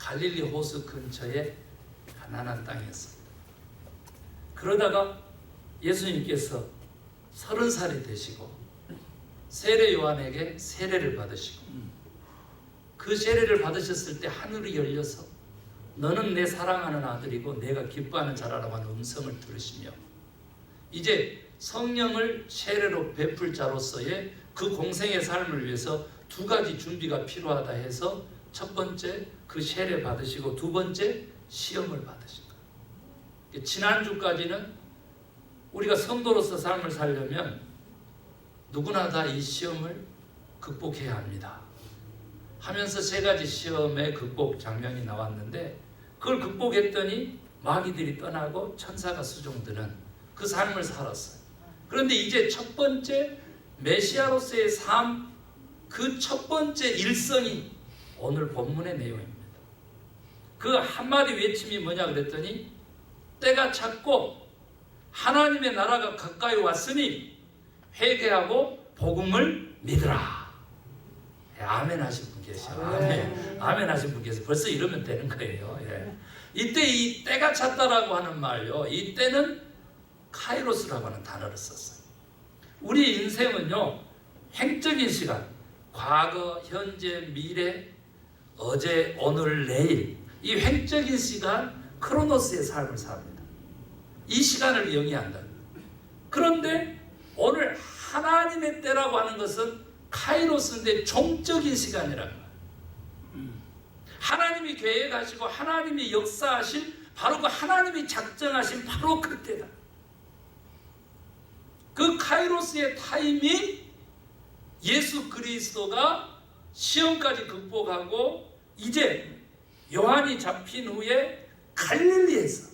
갈릴리 호수 근처에 가난한 땅이었습니다. 그러다가 예수님께서 30살이 되시고 세례 요한에게 세례를 받으시고 그 세례를 받으셨을 때 하늘이 열려서 너는 내 사랑하는 아들이고 내가 기뻐하는 자라라고 하는 음성을 들으시며 이제 성령을 세례로 베풀 자로서의 그 공생의 삶을 위해서 두 가지 준비가 필요하다 해서 첫 번째 그 세례 받으시고 두 번째 시험을 받으신 거예요. 지난주까지는 우리가 성도로서 삶을 살려면 누구나 다 이 시험을 극복해야 합니다 하면서 세 가지 시험의 극복 장면이 나왔는데 그걸 극복했더니 마귀들이 떠나고 천사가 수종드는 그 삶을 살았어요. 그런데 이제 첫 번째 메시아로서의 삶, 그 첫 번째 일성이 오늘 본문의 내용입니다. 그 한마디 외침이 뭐냐 그랬더니 때가 찼고 하나님의 나라가 가까이 왔으니 회개하고 복음을 믿으라. 아멘 하신 분 계셔. 아멘 하신 분 계세요. 벌써 이러면 되는 거예요. 예. 이때 이 때가 찼다라고 하는 말요. 이 때는 카이로스라고 하는 단어를 썼어요. 우리 인생은요, 행적인 시간, 과거, 현재, 미래, 어제, 오늘, 내일, 이 횡적인 시간, 크로노스의 삶을 삽니다. 이 시간을 영위한다. 그런데 오늘 하나님의 때라고 하는 것은 카이로스인데 종적인 시간이라는 거예요. 하나님이 계획하시고 하나님이 역사하신 바로 그 하나님이 작정하신 바로 그때다. 그 카이로스의 타임이 예수 그리스도가 시험까지 극복하고 이제 요한이 잡힌 후에 갈릴리에서,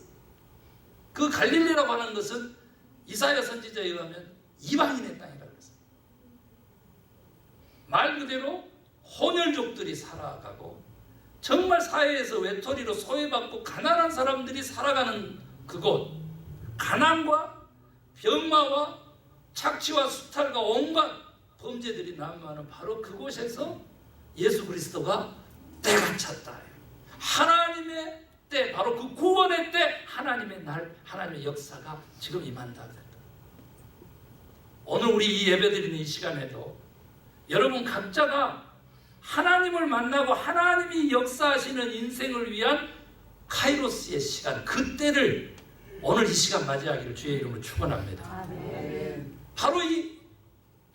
그 갈릴리라고 하는 것은 이사야 선지자에 의하면 이방인의 땅이라고 했어요. 말 그대로 혼혈족들이 살아가고 정말 사회에서 외톨이로 소외받고 가난한 사람들이 살아가는 그곳, 가난과 병마와 착취와 수탈과 온갖 범죄들이 난무하는 바로 그곳에서 예수 그리스도가 때가 찼다. 하나님의 때, 바로 그 구원의 때, 하나님의 날, 하나님의 역사가 지금 임한다. 오늘 우리 이 예배드리는 이 시간에도 여러분 각자가 하나님을 만나고 하나님이 역사하시는 인생을 위한 카이로스의 시간, 그때를 오늘 이 시간 맞이하기를 주의 이름으로 축원합니다. 아멘. 바로 이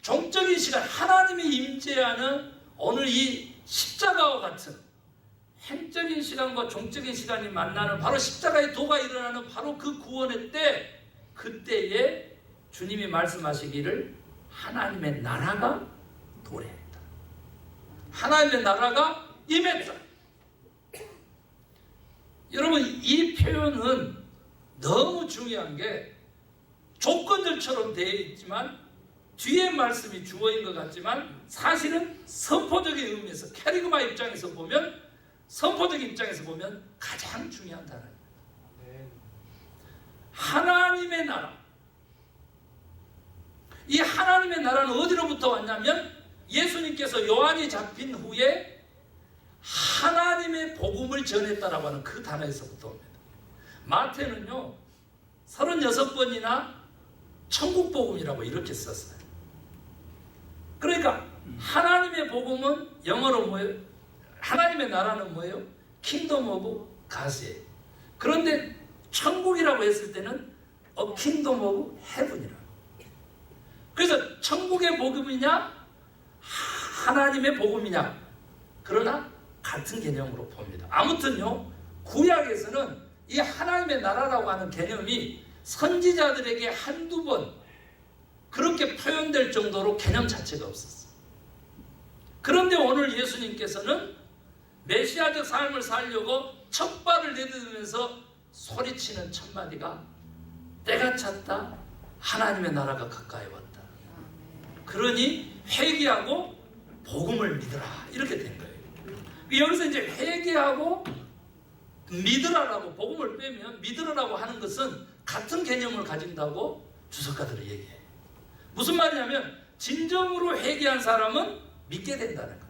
종적인 시간, 하나님이 임재하는 오늘 이 십자가와 같은 행적인 시간과 종적인 시간이 만나는 바로 십자가의 도가 일어나는 바로 그 구원의 때, 그때에 주님이 말씀하시기를 하나님의 나라가 도래했다. 하나님의 나라가 임했다. 여러분, 이 표현은 너무 중요한 게 조건절처럼 되어 있지만 뒤에 말씀이 주어인 것 같지만 사실은 선포적인 의미에서, 캐리그마 입장에서 보면, 선포적인 입장에서 보면 가장 중요한 단어입니다. 하나님의 나라. 이 하나님의 나라는 어디로부터 왔냐면 예수님께서 요한이 잡힌 후에 하나님의 복음을 전했다라고 하는 그 단어에서부터 옵니다. 마태는요 36번이나 천국 복음이라고 이렇게 썼어요. 그러니까 하나님의 복음은 영어로 뭐예요? 하나님의 나라는 뭐예요? 킹덤 오브 가스예요. 그런데 천국이라고 했을 때는 킹덤 오브 헤븐이라고. 그래서 천국의 복음이냐 하나님의 복음이냐, 그러나 같은 개념으로 봅니다. 아무튼요, 구약에서는 이 하나님의 나라라고 하는 개념이 선지자들에게 한두 번 그렇게 표현될 정도로 개념 자체가 없었어요. 그런데 오늘 예수님께서는 메시아적 삶을 살려고 첫 발을 내딛으면서 소리치는 첫 마디가 때가 찼다, 하나님의 나라가 가까이 왔다. 그러니 회개하고 복음을 믿으라, 이렇게 된 거예요. 여기서 이제 회개하고 믿으라라고 복음을 빼면 믿으라라고 하는 것은 같은 개념을 가진다고 주석가들은 얘기해요. 무슨 말이냐면 진정으로 회개한 사람은 믿게 된다는 거죠.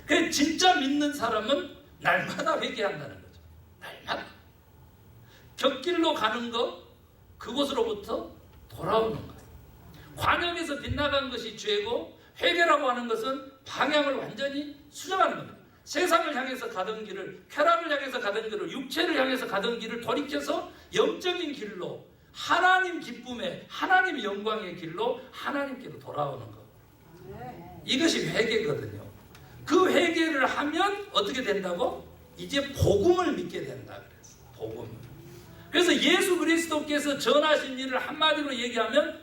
그래서 진짜 믿는 사람은 날마다 회개한다는 거죠. 날마다. 곁길로 가는 것, 그곳으로부터 돌아오는 거예요. 관역에서 빗나간 것이 죄고 회개라고 하는 것은 방향을 완전히 수정하는 겁니다. 세상을 향해서 가던 길을, 쾌락을 향해서 가던 길을, 육체를 향해서 가던 길을 돌이켜서 영적인 길로, 하나님 기쁨의, 하나님 영광의 길로 하나님께로 돌아오는 것. 이것이 회개거든요. 그 회개를 하면 어떻게 된다고? 이제 복음을 믿게 된다 그랬어. 복음. 그래서 예수 그리스도께서 전하신 일을 한마디로 얘기하면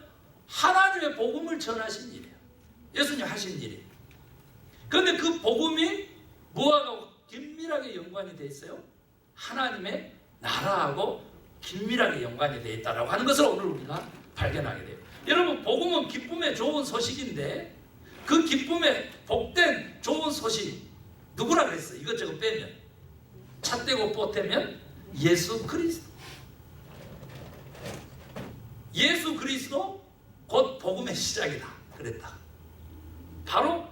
하나님의 복음을 전하신 일이에요. 예수님 하신 일이. 그런데 그 복음이 뭐하고 긴밀하게 연관이 돼 있어요? 하나님의 나라하고 긴밀하게 연관이 돼 있다라고 하는 것을 오늘 우리가 발견하게 돼요. 여러분, 복음은 기쁨의 좋은 소식인데 그 기쁨의 복된 좋은 소식 누구라 그랬어요? 이것저것 빼면 차 떼고 뽀 떼면 예수 그리스도. 예수 그리스도 곧 복음의 시작이다 그랬다. 바로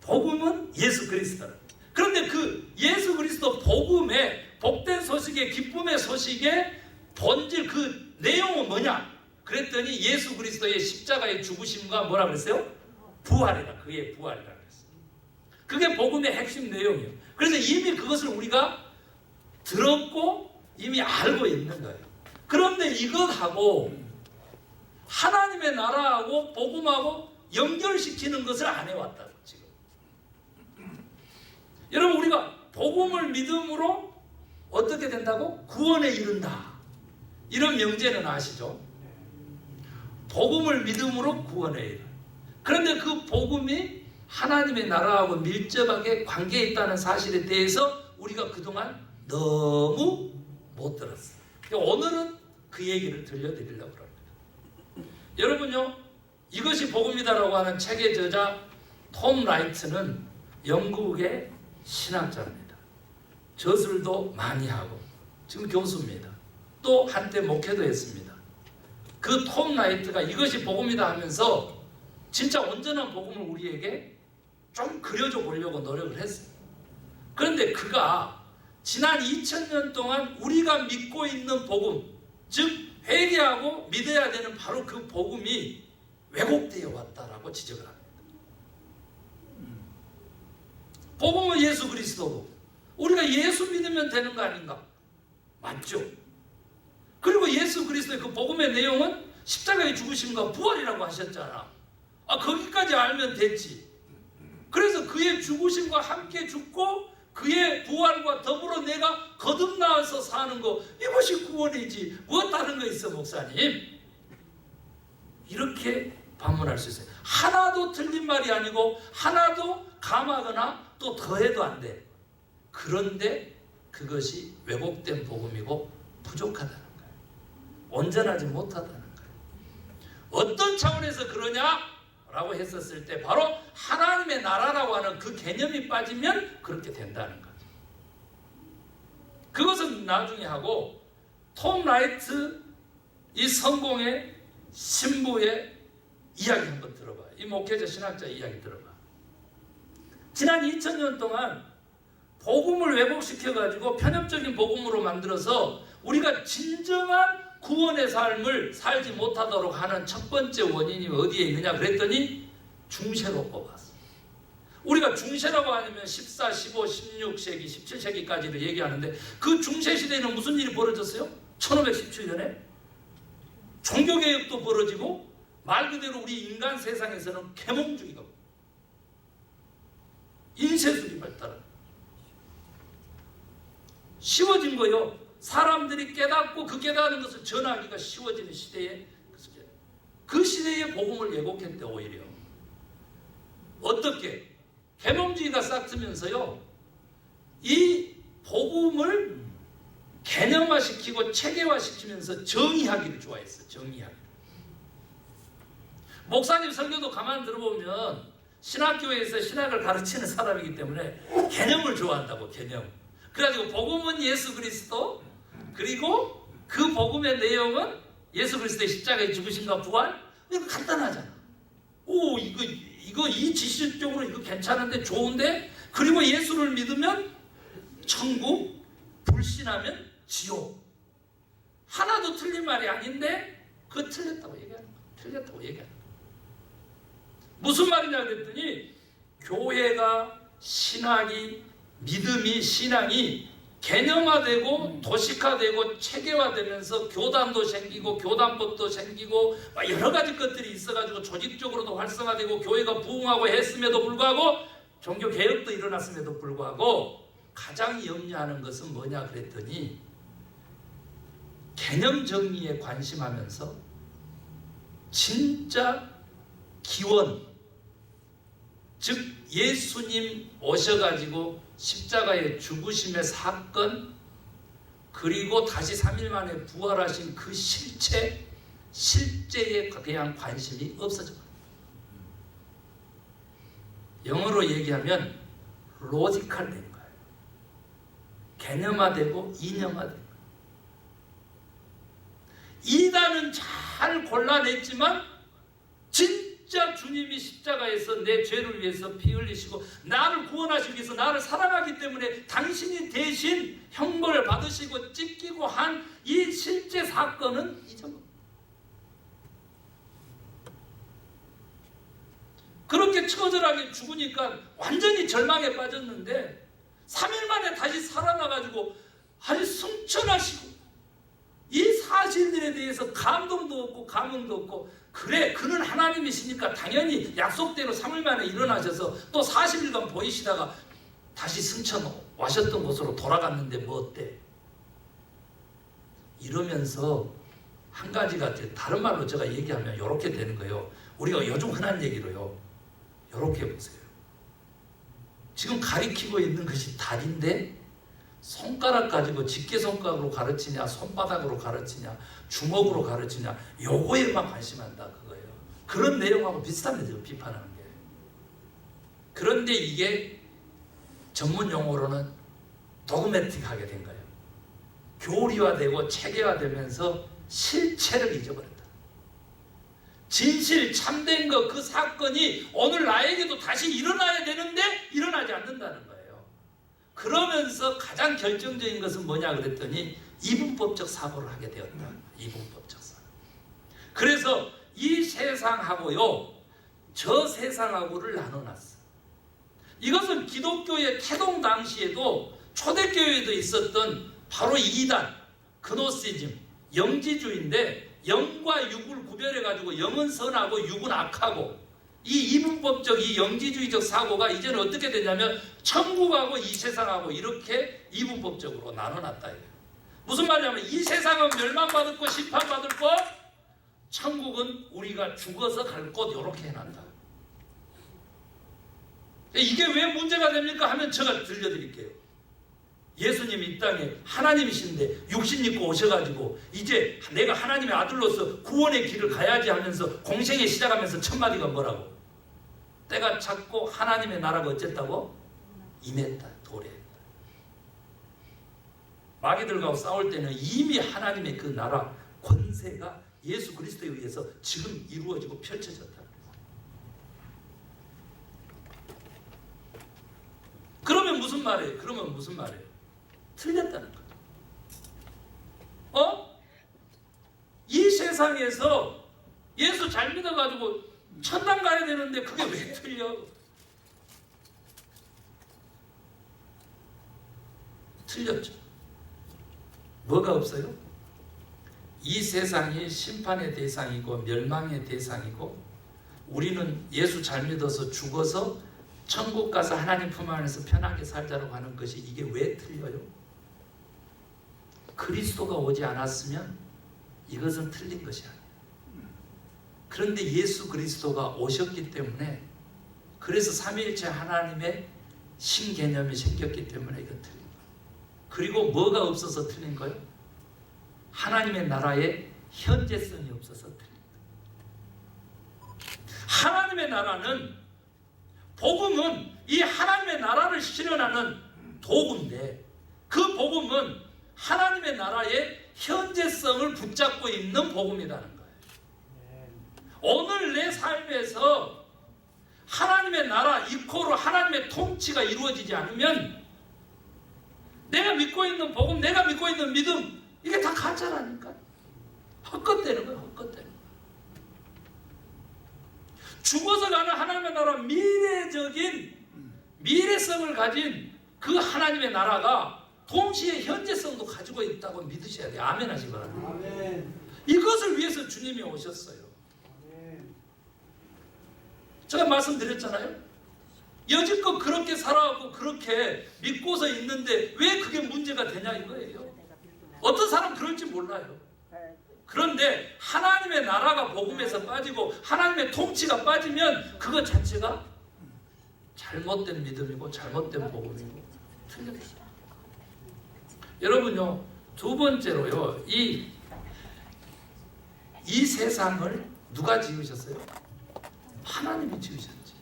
복음은 예수 그리스도라. 그런데 그 예수 그리스도 복음의 복된 소식의 기쁨의 소식의 본질 그 내용은 뭐냐? 그랬더니 예수 그리스도의 십자가의 죽으심과 뭐라 그랬어요? 부활이라. 그의 부활이라 그랬어요. 그게 복음의 핵심 내용이에요. 그래서 이미 그것을 우리가 들었고 이미 알고 있는 거예요. 그런데 이것하고 하나님의 나라하고 복음하고 연결시키는 것을 안 해왔다고 지금. 여러분, 우리가 복음을 믿음으로 어떻게 된다고? 구원에 이른다. 이런 명제는 아시죠? 복음을 믿음으로 구원에 이른다. 그런데 그 복음이 하나님의 나라하고 밀접하게 관계에 있다는 사실에 대해서 우리가 그동안 너무 못 들었어요. 오늘은 그 얘기를 들려드리려고 합니다. 여러분요, 이것이 복음이다라고 하는 책의 저자 톰 라이트는 영국의 신학자입니다. 저술도 많이 하고 지금 교수입니다. 또 한때 목회도 했습니다. 그 톰 라이트가 이것이 복음이다 하면서 진짜 온전한 복음을 우리에게 좀 그려줘 보려고 노력을 했어요. 그런데 그가 지난 2000년 동안 우리가 믿고 있는 복음, 즉 회개하고 믿어야 되는 바로 그 복음이 왜곡되어 왔다라고 지적을 합니다. 복음은 예수 그리스도고 우리가 예수 믿으면 되는 거 아닌가? 맞죠? 그리고 예수 그리스도의 그 복음의 내용은 십자가의 죽으심과 부활이라고 하셨잖아. 거기까지 알면 됐지. 그래서 그의 죽으심과 함께 죽고 그의 부활과 더불어 내가 거듭나와서 사는 거, 이것이 구원이지 뭐 다른 거 있어 목사님? 이렇게 반문할 수 있어요. 하나도 틀린 말이 아니고 하나도 감하거나 또 더해도 안 돼. 그런데 그것이 왜곡된 복음이고 부족하다는 거예요. 온전하지 못하다는 거예요. 어떤 차원에서 그러냐? 라고 했었을 때 바로 하나님의 나라라고 하는 그 개념이 빠지면 그렇게 된다는 거죠. 그것은 나중에 하고 톰 라이트 이 성공의 신부의 이야기 한번 들어봐요. 이 목회자 신학자 이야기 들어봐. 지난 2000년 동안 복음을 왜곡시켜가지고 편협적인 복음으로 만들어서 우리가 진정한 구원의 삶을 살지 못하도록 하는 첫 번째 원인이 어디에 있느냐 그랬더니 중세로 꼽았어. 우리가 중세라고 하면 14, 15, 16세기, 17세기까지를 얘기하는데 그 중세 시대에는 무슨 일이 벌어졌어요? 1517년에 종교개혁도 벌어지고 말 그대로 우리 인간 세상에서는 계몽주의가 인쇄술이 발달한 쉬워진 거요. 사람들이 깨닫고 그 깨닫는 것을 전하기가 쉬워지는 시대에 그 시대의 복음을 왜곡했대. 오히려 어떻게 계몽주의가 싹트면서요 이 복음을 개념화시키고 체계화시키면서 정의하기를 좋아했어요. 정의하기. 목사님 설교도 가만 들어보면 신학교에서 신학을 가르치는 사람이기 때문에 개념을 좋아한다고. 개념. 그래가지고 복음은 예수 그리스도, 그리고 그 복음의 내용은 예수 그리스도의 십자가의 죽으심과 부활. 이거 간단하잖아. 오, 이거 이 지식적으로 이거 괜찮은데 좋은데, 그리고 예수를 믿으면 천국, 불신하면 지옥. 하나도 틀린 말이 아닌데 그거 틀렸다고 얘기하는 거예요. 틀렸다고 얘기하는 거예요. 무슨 말이냐 그랬더니 교회가 신학이 믿음이 신앙이 개념화되고 도식화되고 체계화되면서 교단도 생기고 교단법도 생기고 여러 가지 것들이 있어가지고 조직적으로도 활성화되고 교회가 부흥하고 했음에도 불구하고 종교개혁도 일어났음에도 불구하고 가장 염려하는 것은 뭐냐 그랬더니 개념 정리에 관심하면서 진짜 기원, 즉 예수님 오셔가지고 십자가의 죽으심의 사건, 그리고 다시 3일 만에 부활하신 그 실제에 대한 관심이 없어져. 영어로 얘기하면 로지컬된 거예요. 개념화되고 인형화된 거예요. 이단은 잘 골라냈지만 진짜 주님이 십자가에서 내 죄를 위해서 피 흘리시고 나를 구원하시기 위해서 나를 사랑하기 때문에 당신이 대신 형벌을 받으시고 찢기고 한 이 실제 사건은 잊어먹어요. 그렇게 처절하게 죽으니까 완전히 절망에 빠졌는데 3일 만에 다시 살아나가지고 아주 승천하시고 이 사실들에 대해서 감동도 없고 감흥도 없고 그래 그는 하나님이시니까 당연히 약속대로 3일 만에 일어나셔서 또 40일간 보이시다가 다시 승천 와셨던 곳으로 돌아갔는데 뭐 어때? 이러면서 한 가지가 다른 말로 제가 얘기하면 이렇게 되는 거예요. 우리가 요즘 흔한 얘기로요. 이렇게 보세요. 지금 가리키고 있는 것이 달인데 손가락 가지고 집게손가락으로 가르치냐 손바닥으로 가르치냐 주먹으로 가르치냐 요거에만 관심한다 그거예요. 그런 내용하고 비슷합니다. 지금 비판하는 게. 그런데 이게 전문 용어로는 도그매틱하게 된 거예요. 교리화되고 체계화되면서 실체를 잊어버렸다. 진실 참된 것 그 사건이 오늘 나에게도 다시 일어나야 되는데 일어나지 않는다는 거예요. 그러면서 가장 결정적인 것은 뭐냐 그랬더니 이분법적 사고를 하게 되었다. 이분법적 사고. 그래서 이 세상하고요 저 세상하고를 나눠놨어. 이것은 기독교의 태동 당시에도 초대교회에도 있었던 바로 이단, 그노시즘, 영지주의인데 영과 육을 구별해가지고 영은 선하고 육은 악하고 이 이분법적 이 영지주의적 사고가 이제는 어떻게 되냐면 천국하고 이 세상하고 이렇게 이분법적으로 나눠놨다. 무슨 말이냐면 이 세상은 멸망받을 것, 심판받을 것, 천국은 우리가 죽어서 갈 곳 이렇게 해놨다. 이게 왜 문제가 됩니까 하면 제가 들려드릴게요. 예수님이 이 땅에 하나님이신데 육신 입고 오셔가지고 이제 내가 하나님의 아들로서 구원의 길을 가야지 하면서 공생에 시작하면서 첫 마디가 뭐라고? 때가 찼고 하나님의 나라가 어쨌다고? 임했다, 도래했다. 마귀들과 싸울 때는 이미 하나님의 그 나라 권세가 예수 그리스도에 의해서 지금 이루어지고 펼쳐졌다. 그러면 무슨 말이에요? 틀렸다는 거예요. 이 세상에서 예수 잘 믿어가지고 천당 가야 되는데 그게 왜 틀려? 틀렸죠. 뭐가 없어요? 이 세상이 심판의 대상이고 멸망의 대상이고 우리는 예수 잘 믿어서 죽어서 천국 가서 하나님 품 안에서 편하게 살자라고 하는 것이 이게 왜 틀려요? 그리스도가 오지 않았으면 이것은 틀린 것이 아니에요. 그런데 예수 그리스도가 오셨기 때문에 그래서 삼위일체 하나님의 신개념이 생겼기 때문에 이건 틀린 거예요. 그리고 뭐가 없어서 틀린 거예요? 하나님의 나라의 현재성이 없어서 틀린 거예요. 하나님의 나라는 복음은 이 하나님의 나라를 실현하는 도구인데 그 복음은 하나님의 나라의 현재성을 붙잡고 있는 복음이라는 거예요. 오늘 내 삶에서 하나님의 나라 이코로 하나님의 통치가 이루어지지 않으면 내가 믿고 있는 복음, 내가 믿고 있는 믿음, 이게 다 가짜라니까. 헛것되는 거예요. 헛것되는 거예요. 죽어서 가는 하나님의 나라, 미래성을 가진 그 하나님의 나라가 동시에 현재성도 가지고 있다고 믿으셔야 돼요. 아멘 하시기 바랍니다. 아멘. 이것을 위해서 주님이 오셨어요. 아멘. 제가 말씀드렸잖아요. 여지껏 그렇게 살아왔고 그렇게 믿고서 있는데 왜 그게 문제가 되냐 이거예요. 어떤 사람은 그럴지 몰라요. 그런데 하나님의 나라가 복음에서 빠지고 하나님의 통치가 빠지면 그것 자체가 잘못된 믿음이고 잘못된 복음이고 틀려요. 여러분요, 두 번째로요, 이 세상을 누가 지으셨어요? 하나님이 지으셨지.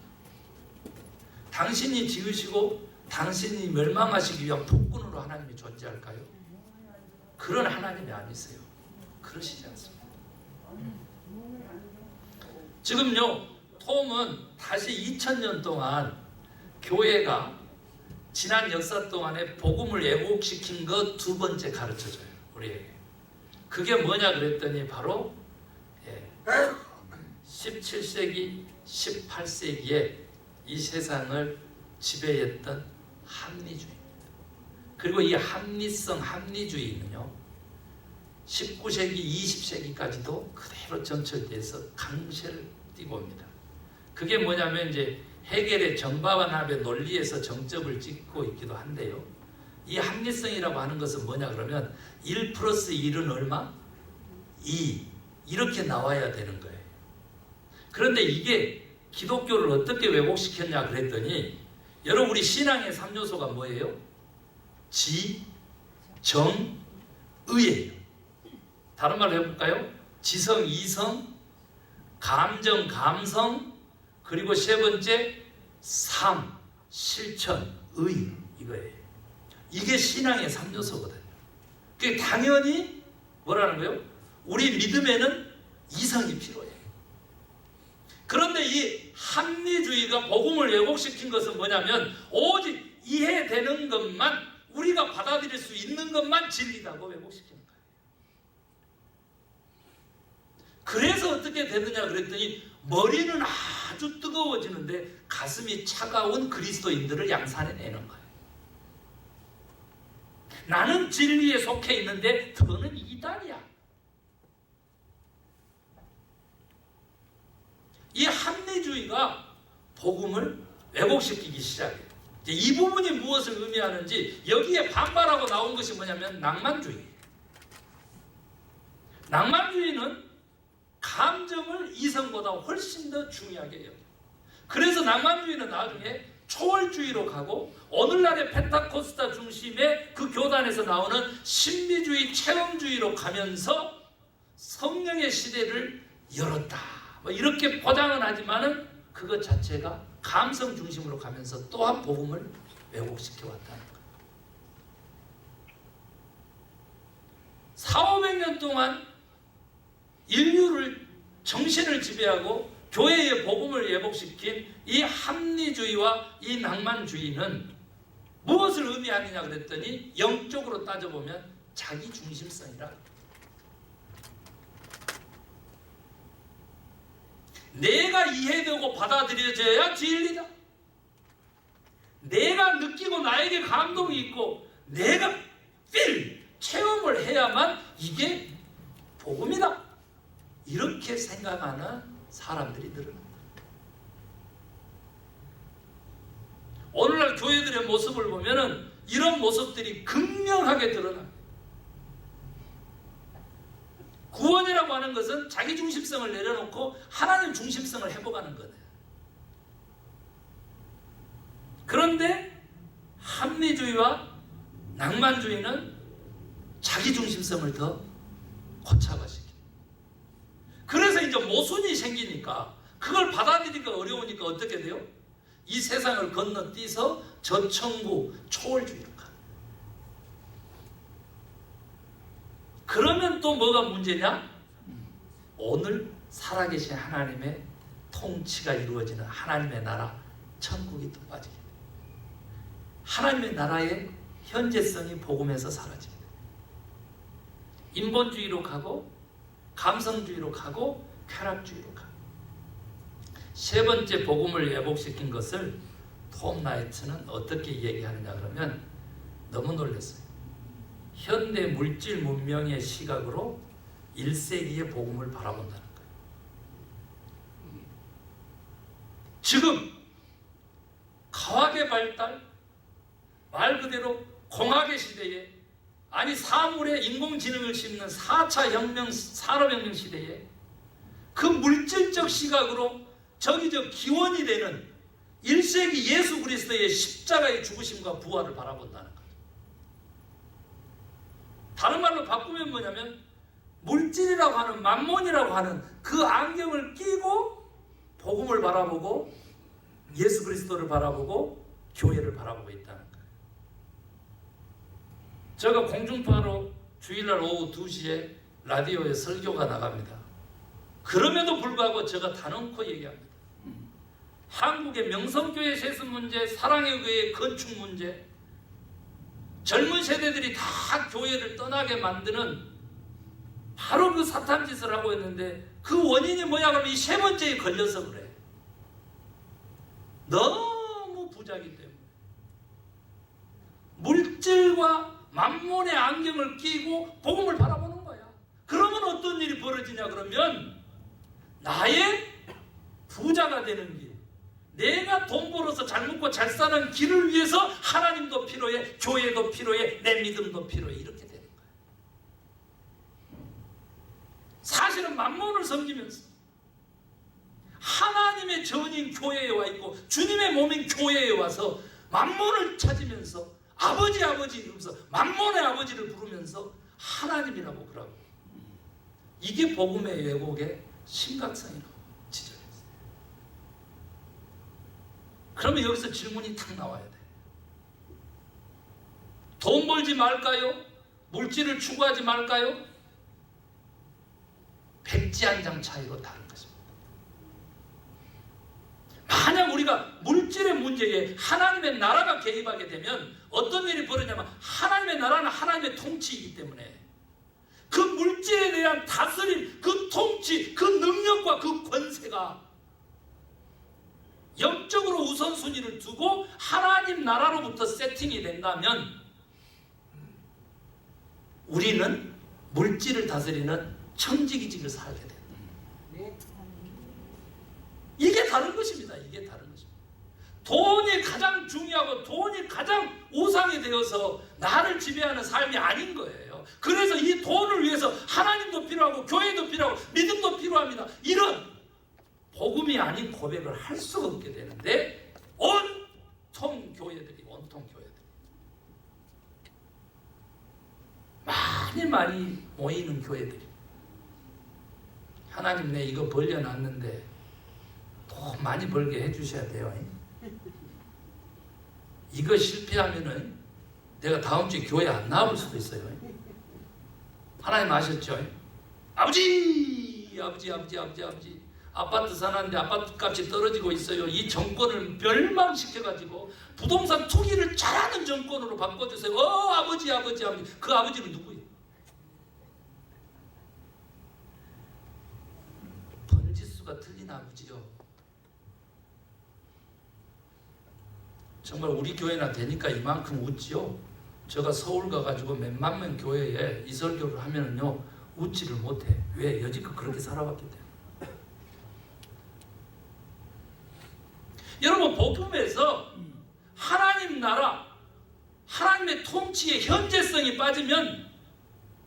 당신이 지으시고 당신이 멸망하시기 위한 폭군으로 하나님이 존재할까요? 그런 하나님이 아니세요. 그러시지 않습니다. 지금요, 톰은 다시 2000년 동안 교회가 지난 역사 동안에 복음을 왜곡시킨 것 두 번째 가르쳐줘요. 우리에게. 그게 뭐냐 그랬더니 바로 17세기, 18세기에 이 세상을 지배했던 합리주의입니다. 그리고 이 합리성, 합리주의는요, 19세기, 20세기까지도 그대로 전철돼서 강세를 띠고 옵니다. 그게 뭐냐면 이제 헤겔의 정과반합의 논리에서 정점을 찍고 있기도 한데요. 이 합리성이라고 하는 것은 뭐냐 그러면 1 플러스 1은 얼마? 2 이렇게 나와야 되는 거예요. 그런데 이게 기독교를 어떻게 왜곡시켰냐 그랬더니 여러분 우리 신앙의 3요소가 뭐예요? 지, 정, 의예요. 다른 말로 해볼까요? 지성, 이성, 감정, 감성, 그리고 세 번째 삶, 실천, 의 이거예요. 이게 신앙의 3요소거든요. 그게 당연히 뭐라는 거예요? 우리 믿음에는 이성이 필요해요. 그런데 이 합리주의가 복음을 왜곡시킨 것은 뭐냐면 오직 이해되는 것만, 우리가 받아들일 수 있는 것만 진리라고 왜곡시키는 거예요. 그래서 어떻게 되느냐 그랬더니 머리는 아주 뜨거워지는데 가슴이 차가운 그리스도인들을 양산해내는 거예요. 나는 진리에 속해 있는데 너는 이단이야. 이 합리주의가 복음을 왜곡시키기 시작해요. 이 부분이 무엇을 의미하는지 여기에 반발하고 나온 것이 뭐냐면 낭만주의. 낭만주의는 감정을 이성보다 훨씬 더 중요하게 여겨요. 그래서 낭만주의는 나중에 초월주의로 가고 오늘날의 펜타코스타 중심의 그 교단에서 나오는 신비주의, 체험주의로 가면서 성령의 시대를 열었다. 뭐 이렇게 포장은 하지만은 그것 자체가 감성 중심으로 가면서 또한 복음을 왜곡시켜 왔다는 거예요. 400~500년 동안 인류를 정신을 지배하고 교회의 복음을 왜곡시킨 이 합리주의와 이 낭만주의는 무엇을 의미하느냐 그랬더니 영적으로 따져보면 자기중심성이라. 내가 이해되고 받아들여져야 진리다. 내가 느끼고 나에게 감동이 있고 내가 체험을 해야만 이게 복음이다. 이렇게 생각하는 사람들이 늘어납니다. 오늘날 교회들의 모습을 보면은 이런 모습들이 극명하게 드러납니다. 구원이라고 하는 것은 자기 중심성을 내려놓고 하나님 중심성을 회복하는 거예요. 그런데 합리주의와 낭만주의는 자기 중심성을 더 고착화시킵니다. 그래서 이제 모순이 생기니까 그걸 받아들이기가 어려우니까 어떻게 돼요? 이 세상을 건너뛰어서 저천국 초월주의로 가. 그러면 또 뭐가 문제냐? 오늘 살아계신 하나님의 통치가 이루어지는 하나님의 나라 천국이 또 빠지게 돼. 하나님의 나라의 현재성이 복음에서 사라집니다. 인본주의로 가고 감성주의로 가고 쾌락주의로 가고. 세 번째 복음을 왜곡시킨 것을 톰 라이트는 어떻게 얘기하느냐 그러면 너무 놀랐어요. 현대 물질 문명의 시각으로 1세기의 복음을 바라본다는 거예요. 지금 과학의 발달, 말 그대로 공학의 시대에, 아니 사물에 인공지능을 심는 4차 혁명, 산업혁명 시대에 그 물질적 시각으로 저기저 기원이 되는 1세기 예수 그리스도의 십자가의 죽으심과 부활을 바라본다는 거예요. 다른 말로 바꾸면 뭐냐면 물질이라고 하는, 만몬이라고 하는 그 안경을 끼고 복음을 바라보고 예수 그리스도를 바라보고 교회를 바라보고 있다는 거예요. 제가 공중파로 주일날 오후 2시에 라디오에 설교가 나갑니다. 그럼에도 불구하고 제가 단언코 얘기합니다. 한국의 명성교회 세습 문제, 사랑의 교회 건축 문제, 젊은 세대들이 다 교회를 떠나게 만드는 바로 그 사탄 짓을 하고 있는데 그 원인이 뭐냐 그러면 이 세 번째에 걸려서 그래. 너무 부자기 때문에 물질과 만몬의 안경을 끼고 복음을 바라보는 거야. 그러면 어떤 일이 벌어지냐 그러면 나의 부자가 되는 길, 내가 돈 벌어서 잘 먹고 잘 사는 길을 위해서 하나님도 필요해, 교회도 필요해, 내 믿음도 필요해. 이렇게 되는 거야. 사실은 만몬을 섬기면서 하나님의 전인 교회에 와 있고 주님의 몸인 교회에 와서 만몬을 찾으면서 아버지 이러면서 만몬의 아버지를 부르면서 하나님이라고 그러고, 이게 복음의 왜곡의 심각성이라고 지적했어요. 그러면 여기서 질문이 탁 나와야 돼. 돈 벌지 말까요? 물질을 추구하지 말까요? 백지 한 장 차이로 다른 것입니다. 만약 우리가 물질의 문제에 하나님의 나라가 개입하게 되면 어떤 일이 벌어지냐면 하나님의 나라는 하나님의 통치이기 때문에 그 물질에 대한 다스림, 그 통치, 그 능력과 그 권세가 영적으로 우선순위를 두고 하나님 나라로부터 세팅이 된다면 우리는 물질을 다스리는 천지기직을 살게 됩니다. 이게 다른 것입니다. 이게 다른 것입니다. 돈이 가장 중요하고 돈이 가장 우상이 되어서 나를 지배하는 삶이 아닌 거예요. 그래서 이 돈을 위해서 하나님도 필요하고 교회도 필요하고 믿음도 필요합니다. 이런 복음이 아닌 고백을 할 수가 없게 되는데 온통 교회들이 많이 모이는 교회들이 하나님 내 이거 벌려놨는데 더 많이 벌게 해주셔야 돼요. 이거 실패하면은 내가 다음 주에 교회 안 나올 수도 있어요. 하나님 아셨죠? 아버지 아파트 사는데 아파트 값이 떨어지고 있어요. 이 정권을 멸망시켜가지고 부동산 투기를 잘하는 정권으로 바꿔주세요. 아버지 그 아버지는 누구예요? 번지수가 틀린 아버지요. 정말 우리 교회나 되니까 이만큼 웃지요. 제가 서울 가가지고 몇만 명 교회에 이 설교를 하면은요 웃지를 못해. 왜? 여지껏 그렇게 살아왔기 때문에. 여러분, 복음에서 하나님 나라, 하나님의 통치의 현재성이 빠지면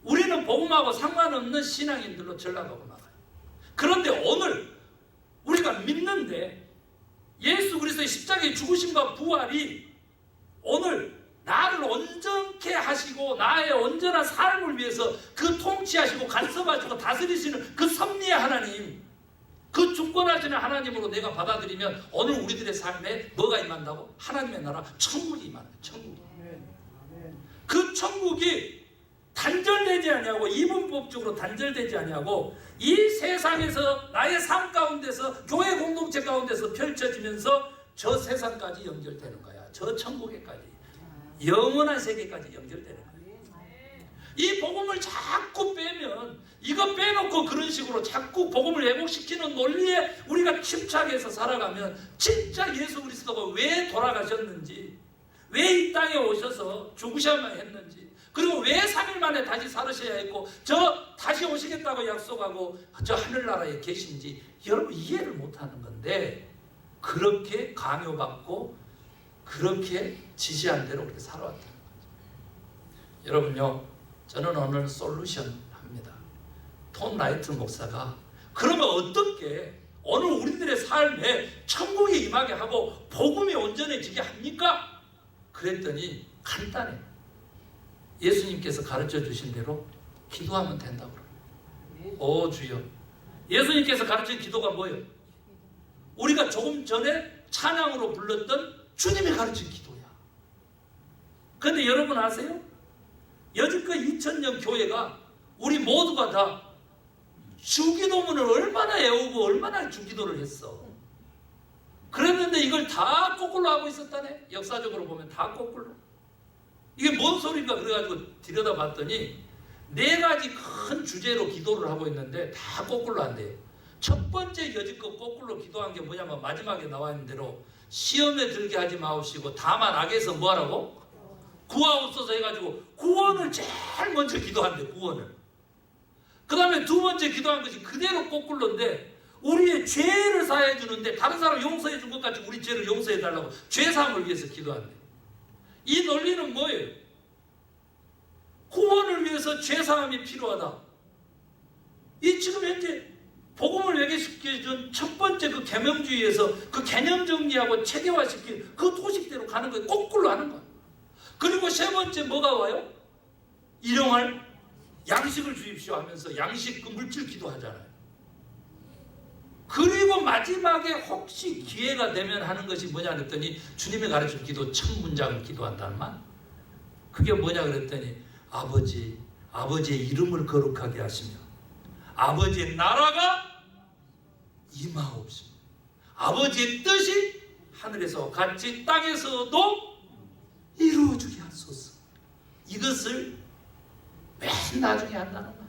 우리는 복음하고 상관없는 신앙인들로 전락하고 나가요. 그런데 오늘 우리가 믿는데 예수 그리스도의 십자가의 죽으심과 부활이 오늘 나를 온전케 하시고 나의 온전한 삶을 위해서 그 통치하시고 간섭하시고 다스리시는 그 섭리의 하나님, 그 주권하시는 하나님으로 내가 받아들이면 오늘 우리들의 삶에 뭐가 임한다고? 하나님의 나라, 천국이 임한다. 천국이. 그 천국이 단절되지 아니하고 이분법적으로 단절되지 아니하고 이 세상에서 나의 삶 가운데서 교회 공동체 가운데서 펼쳐지면서 저 세상까지 연결되는 거야. 저 천국에까지. 영원한 세계까지 연결되는 거예요. 이 복음을 자꾸 빼면, 이거 빼놓고 그런 식으로 자꾸 복음을 왜곡시키는 논리에 우리가 침착해서 살아가면 진짜 예수 그리스도가 왜 돌아가셨는지, 왜 이 땅에 오셔서 죽으셔야만 했는지, 그리고 왜 3일 만에 다시 살으셔야 했고 저 다시 오시겠다고 약속하고 저 하늘나라에 계신지 여러분 이해를 못하는 건데, 그렇게 강요받고 그렇게 지시한 대로 그렇게 살아왔다는 거죠. 여러분요, 저는 오늘 솔루션 합니다. 톰 라이트 목사가 그러면 어떻게 오늘 우리들의 삶에 천국이 임하게 하고 복음이 온전해지게 합니까? 그랬더니 간단해. 예수님께서 가르쳐 주신 대로 기도하면 된다고 그래요. 오 주여. 예수님께서 가르친 기도가 뭐예요? 우리가 조금 전에 찬양으로 불렀던 주님이 가르친 기도야. 그런데 여러분 아세요? 여지껏 2000년 교회가 우리 모두가 다 주기도문을 얼마나 외우고 얼마나 주기도를 했어. 그랬는데 이걸 다 거꾸로 하고 있었다네. 역사적으로 보면 다 거꾸로. 이게 뭔 소린가 그래가지고 들여다봤더니 4가지 큰 주제로 기도를 하고 있는데 다 거꾸로 한대요. 첫 번째 여지껏 거꾸로 기도한 게 뭐냐면 마지막에 나와 있는 대로 시험에 들게 하지 마옵시고 다만 악에서 뭐하라고? 구하옵소서 해가지고 구원을 제일 먼저 기도한대. 구원을. 그 다음에 두 번째 기도한 것이 그대로 거꾸로인데 우리의 죄를 사해 주는데 다른 사람 용서해 준 것 같이 우리 죄를 용서해 달라고 죄사함을 위해서 기도한대. 이 논리는 뭐예요? 구원을 위해서 죄사함이 필요하다. 이 지금 현재 복음을 외교시켜준 첫 번째 그 계명주의에서 그 개념 정리하고 체계화시킨 그 도식대로 가는 거예요. 거꾸로 하는 거예요. 그리고 세 번째 뭐가 와요? 일용할 양식을 주십시오 하면서 양식 그 물질 기도하잖아요. 그리고 마지막에 혹시 기회가 되면 하는 것이 뭐냐 그랬더니 주님이 가르친 기도 첫 문장을 기도한다는 말. 그게 뭐냐 그랬더니 아버지의 이름을 거룩하게 하시며 아버지의 나라가 임하옵시며 아버지의 뜻이 하늘에서 같이 땅에서도 이루어지게 하소서. 이것을 맨 나중에 한다는 거야.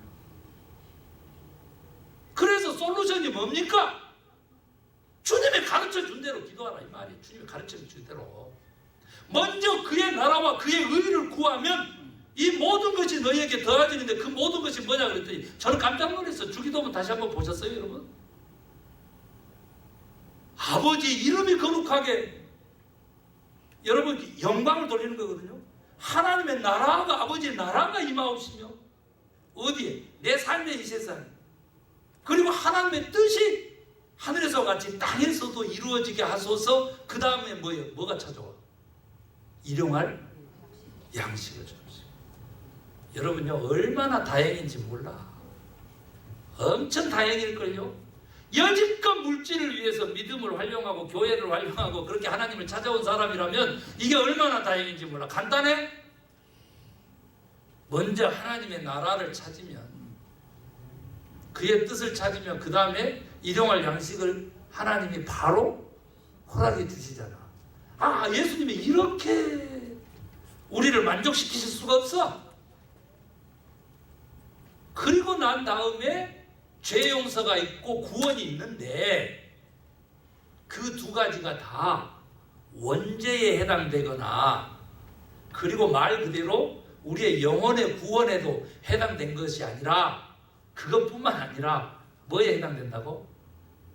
그래서 솔루션이 뭡니까? 주님이 가르쳐준 대로 기도하라 이 말이에요. 주님이 가르쳐준 대로 먼저 그의 나라와 그의 의를 구하면 이 모든 것이 너희에게 더해지는데 그 모든 것이 뭐냐 그랬더니 저는 깜짝 놀랐어요. 주기도문 다시 한번 보셨어요 여러분? 아버지 이름이 거룩하게 여러분 영광을 돌리는 거거든요. 하나님의 나라가 아버지의 나라가 임하옵시며 어디에? 내 삶의 이 세상에. 그리고 하나님의 뜻이 하늘에서 같이 땅에서도 이루어지게 하소서. 그 다음에 뭐예요? 뭐가 찾아와? 일용할 양식을 주십시오. 여러분요 얼마나 다행인지 몰라. 엄청 다행일걸요. 여지껏 물질을 위해서 믿음을 활용하고 교회를 활용하고 그렇게 하나님을 찾아온 사람이라면 이게 얼마나 다행인지 몰라. 간단해? 먼저 하나님의 나라를 찾으면 그의 뜻을 찾으면 그 다음에 일용할 양식을 하나님이 바로 허락해 주시잖아. 아 예수님이 이렇게 우리를 만족시키실 수가 없어. 그리고 난 다음에 죄 용서가 있고 구원이 있는데 그 두 가지가 다 원죄에 해당되거나 그리고 말 그대로 우리의 영혼의 구원에도 해당된 것이 아니라 그것뿐만 아니라 뭐에 해당된다고?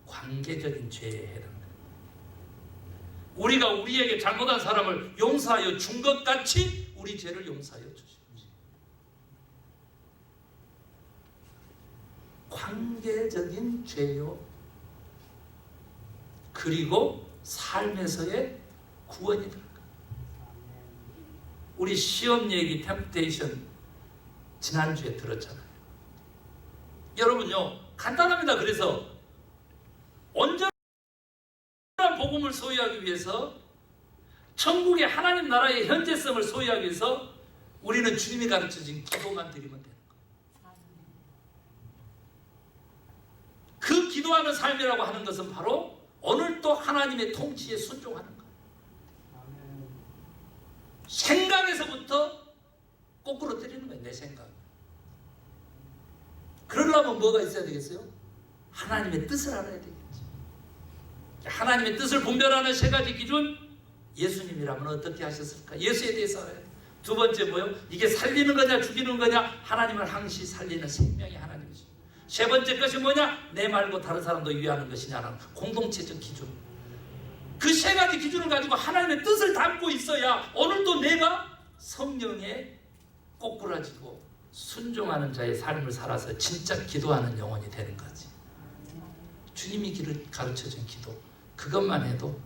관계적인 죄에 해당된다. 우리가 우리에게 잘못한 사람을 용서하여 준 것 같이 우리 죄를 용서하여 주십시오. 관계적인 죄요. 그리고 삶에서의 구원이다. 우리 시험 얘기 템프테이션 지난주에 들었잖아요. 여러분요 간단합니다. 그래서 온전한 복음을 소유하기 위해서 천국의 하나님 나라의 현재성을 소유하기 위해서 우리는 주님이 가르쳐준 기도만 드리면 돼요. 그 기도하는 삶이라고 하는 것은 바로 오늘도 하나님의 통치에 순종하는 거예요. 생각에서부터 거꾸로 때리는 거예요. 내 생각. 그러려면 뭐가 있어야 되겠어요? 하나님의 뜻을 알아야 되겠지. 하나님의 뜻을 분별하는 세 가지 기준. 예수님이라면 어떻게 하셨을까? 예수에 대해서 알아야 돼. 두 번째 뭐요? 이게 살리는 거냐 죽이는 거냐? 하나님을 항시 살리는 생명이 하나님이죠. 세 번째 것이 뭐냐? 내 말고 다른 사람도 위하는 것이냐는 공동체적 기준. 그 세 가지 기준을 가지고 하나님의 뜻을 담고 있어야 오늘도 내가 성령에 꼬꾸라지고 순종하는 자의 삶을 살아서 진짜 기도하는 영혼이 되는 거지. 주님이 길을 가르쳐준 기도, 그것만 해도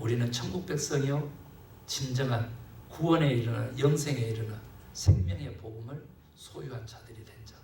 우리는 천국 백성이요 진정한 구원에 이르는 영생에 이르는 생명의 복음을 소유한 자들이 된 자.